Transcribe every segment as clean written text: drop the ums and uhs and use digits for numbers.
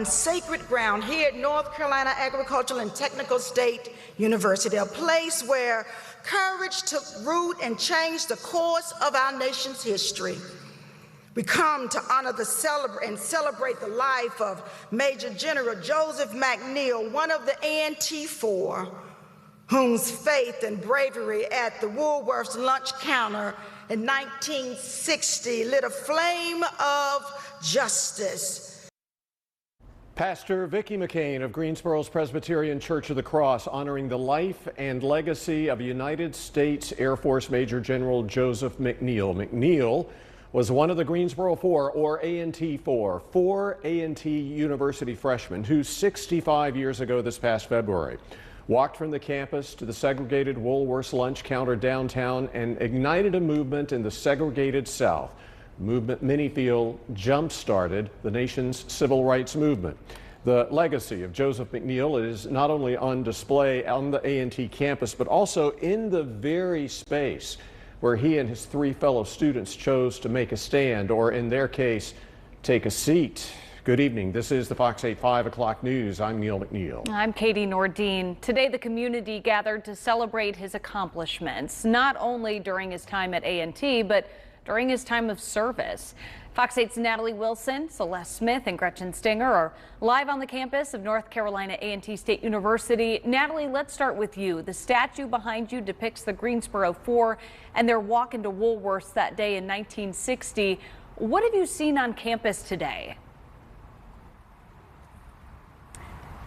on sacred ground here at North Carolina Agricultural and Technical State University, a place where courage took root and changed the course of our nation's history. We come to honor and celebrate the life of Major General Joseph McNeil, one of the A&T4, whose faith and bravery at the Woolworth's lunch counter in 1960 lit a flame of justice. Pastor Vicki McCain of Greensboro's Presbyterian Church of the Cross honoring the life and legacy of United States Air Force Major General Joseph McNeil. McNeil was one of the Greensboro Four, or A&T4, four A&T University freshmen who 65 years ago this past February walked from the campus to the segregated Woolworth's lunch counter downtown and ignited a movement in the segregated South. The movement many feel jump-started the nation's civil rights movement. The legacy of Joseph McNeil is not only on display on the A&T campus, but also in the very space where he and his three fellow students chose to make a stand, or in their case, take a seat. Good evening. This is the Fox 8 5 o'clock news. I'm Neil McNeil. I'm Katie Nordine. Today, the community gathered to celebrate his accomplishments, not only during his time at A&T, but during his time of service. Fox 8's Natalie Wilson, Celeste Smith, and Gretchen Stinger are live on the campus of North Carolina A&T State University. Natalie, let's start with you. The statue behind you depicts the Greensboro Four and their walk into Woolworths that day in 1960. What have you seen on campus today?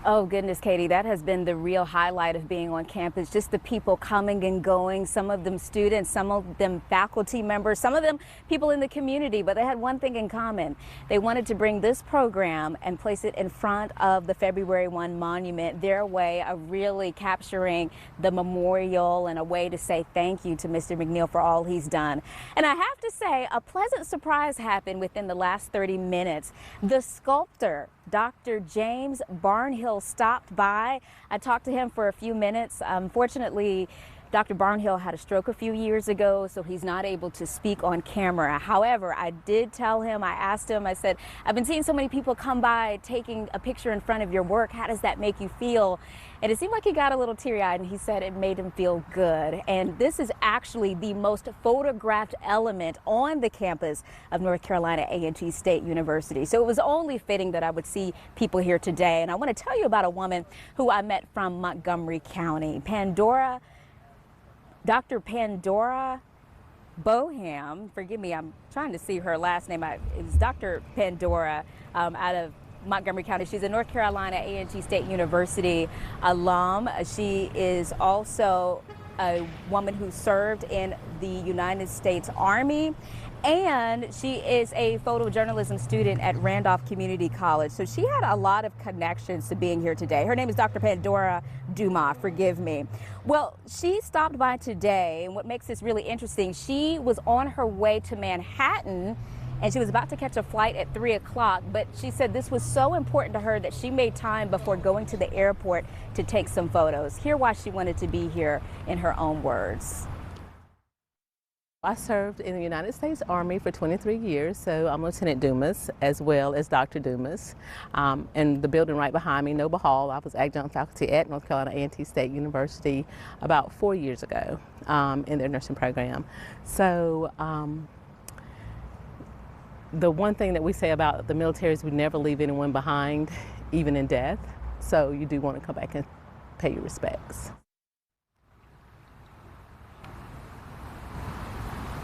Oh, goodness, Katie, that has been the real highlight of being on campus. Just the people coming and going, some of them students, some of them faculty members, some of them people in the community. But they had one thing in common. They wanted to bring this program and place it in front of the February 1 monument, their way of really capturing the memorial and a way to say thank you to Mr. McNeil for all he's done. And I have to say, a pleasant surprise happened within the last 30 minutes. The sculptor, Dr. James Barnhill, stopped by. I talked to him for a few minutes. Unfortunately, Dr. Barnhill had a stroke a few years ago, so he's not able to speak on camera. However, I did tell him, I asked him, I said, I've been seeing so many people come by taking a picture in front of your work. How does that make you feel? And it seemed like he got a little teary-eyed, and he said it made him feel good. And this is actually the most photographed element on the campus of North Carolina A&T State University. So it was only fitting that I would see people here today. And I want to tell you about a woman who I met from Montgomery County, Dr. Pandora Boham. Forgive me, I'm trying to see her last name. It's Dr. Pandora out of Montgomery County. She's a North Carolina A&T State University alum. She is also a woman who served in the United States Army, and she is a photojournalism student at Randolph Community College. So she had a lot of connections to being here today. Her name is Dr. Pandora Dumas, forgive me. Well, she stopped by today, and what makes this really interesting, she was on her way to Manhattan, and she was about to catch a flight at 3 o'clock, but she said this was so important to her that she made time before going to the airport to take some photos. Hear why she wanted to be here in her own words. I served in the United States Army for 23 years, so I'm Lieutenant Dumas as well as Dr. Dumas. In the building right behind me, Noble Hall, I was adjunct faculty at North Carolina A&T State University about 4 years ago in their nursing program. So the one thing that we say about the military is we never leave anyone behind, even in death. So you do want to come back and pay your respects.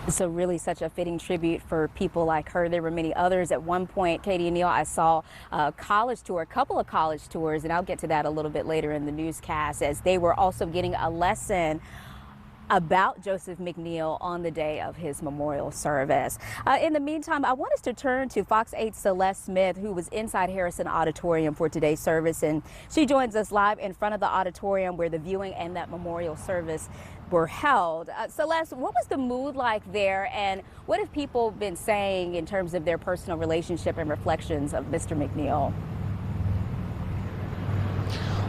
So really such a fitting tribute for people like her. There were many others. At one point, Katie and Neil, I saw a college tour, a couple of college tours, and I'll get to that a little bit later in the newscast, as they were also getting a lesson about Joseph McNeil on the day of his memorial service. In the meantime, I want us to turn to Fox 8's Celeste Smith, who was inside Harrison Auditorium for today's service, and she joins us live in front of the auditorium where the viewing and that memorial service were held. Celeste, what was the mood like there, and what have people been saying in terms of their personal relationship and reflections of Mr. McNeil?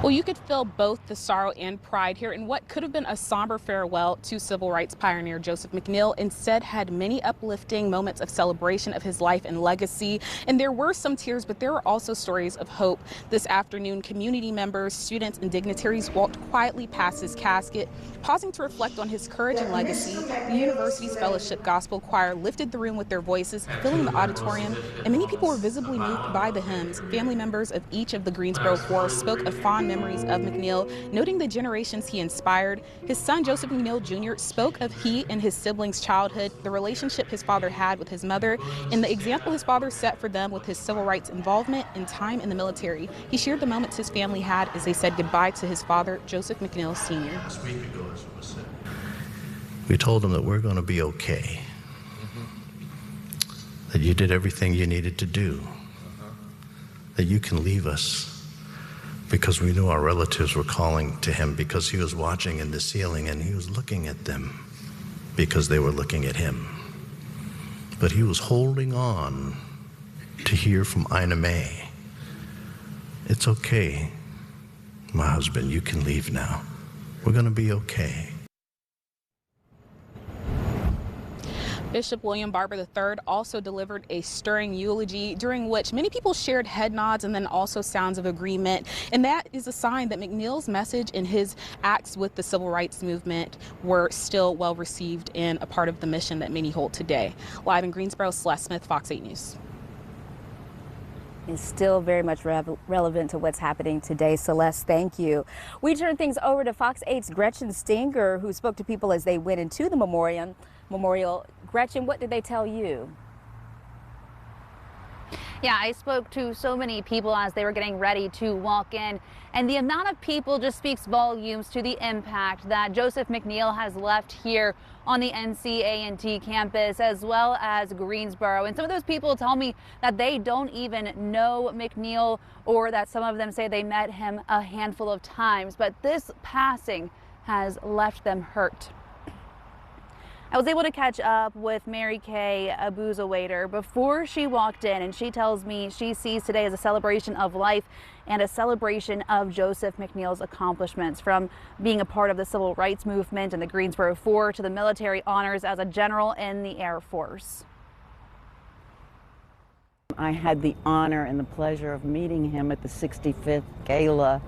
Well, you could feel both the sorrow and pride here in what could have been a somber farewell to civil rights pioneer Joseph McNeil. Instead, had many uplifting moments of celebration of his life and legacy. And there were some tears, but there were also stories of hope. This afternoon, community members, students, and dignitaries walked quietly past his casket, pausing to reflect on his courage and legacy. The university's Fellowship Gospel Choir lifted the room with their voices, filling the auditorium, and many people were visibly moved by the hymns. Family members of each of the Greensboro Four spoke of fond memories of McNeil, noting the generations he inspired. His son, Joseph McNeil Jr., spoke of he and his siblings' childhood, the relationship his father had with his mother, and the example his father set for them with his civil rights involvement and time in the military. He shared the moments his family had as they said goodbye to his father, Joseph McNeil Sr. We told him that we're going to be okay, that you did everything you needed to do, that you can leave us, because we knew our relatives were calling to him because he was watching in the ceiling and he was looking at them because they were looking at him. But he was holding on to hear from Ina May, "It's okay, my husband, you can leave now. We're going to be okay." Bishop William Barber III also delivered a stirring eulogy during which many people shared head nods and then also sounds of agreement. And that is a sign that McNeil's message and his acts with the civil rights movement were still well received and a part of the mission that many hold today. Live in Greensboro, Celeste Smith, Fox 8 News. Is still very much relevant to what's happening today. Celeste, thank you. We turn things over to Fox 8's Gretchen Stinger, who spoke to people as they went into the memorial. Gretchen, what did they tell you? Yeah, I spoke to so many people as they were getting ready to walk in, and the amount of people just speaks volumes to the impact that Joseph McNeil has left here on the NCA&T campus as well as Greensboro. And some of those people tell me that they don't even know McNeil, or that some of them say they met him a handful of times, but this passing has left them hurt. I was able to catch up with Mary Kay Abuzawader before she walked in, and she tells me she sees today as a celebration of life and a celebration of Joseph McNeil's accomplishments, from being a part of the civil rights movement in the Greensboro Four to the military honors as a general in the Air Force. I had the honor and the pleasure of meeting him at the 65th Gala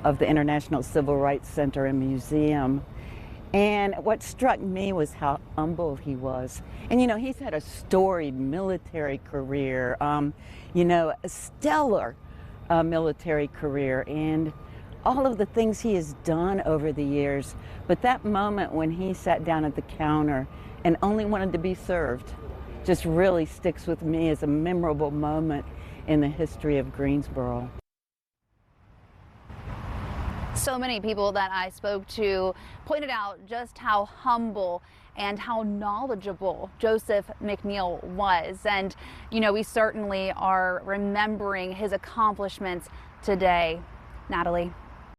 of the International Civil Rights Center and Museum. And what struck me was how humble he was. And you know, he's had a storied military career, you know, a stellar military career, and all of the things he has done over the years. But that moment when he sat down at the counter and only wanted to be served just really sticks with me as a memorable moment in the history of Greensboro. So many people that I spoke to pointed out just how humble and how knowledgeable Joseph McNeil was. And, you know, we certainly are remembering his accomplishments today. Natalie.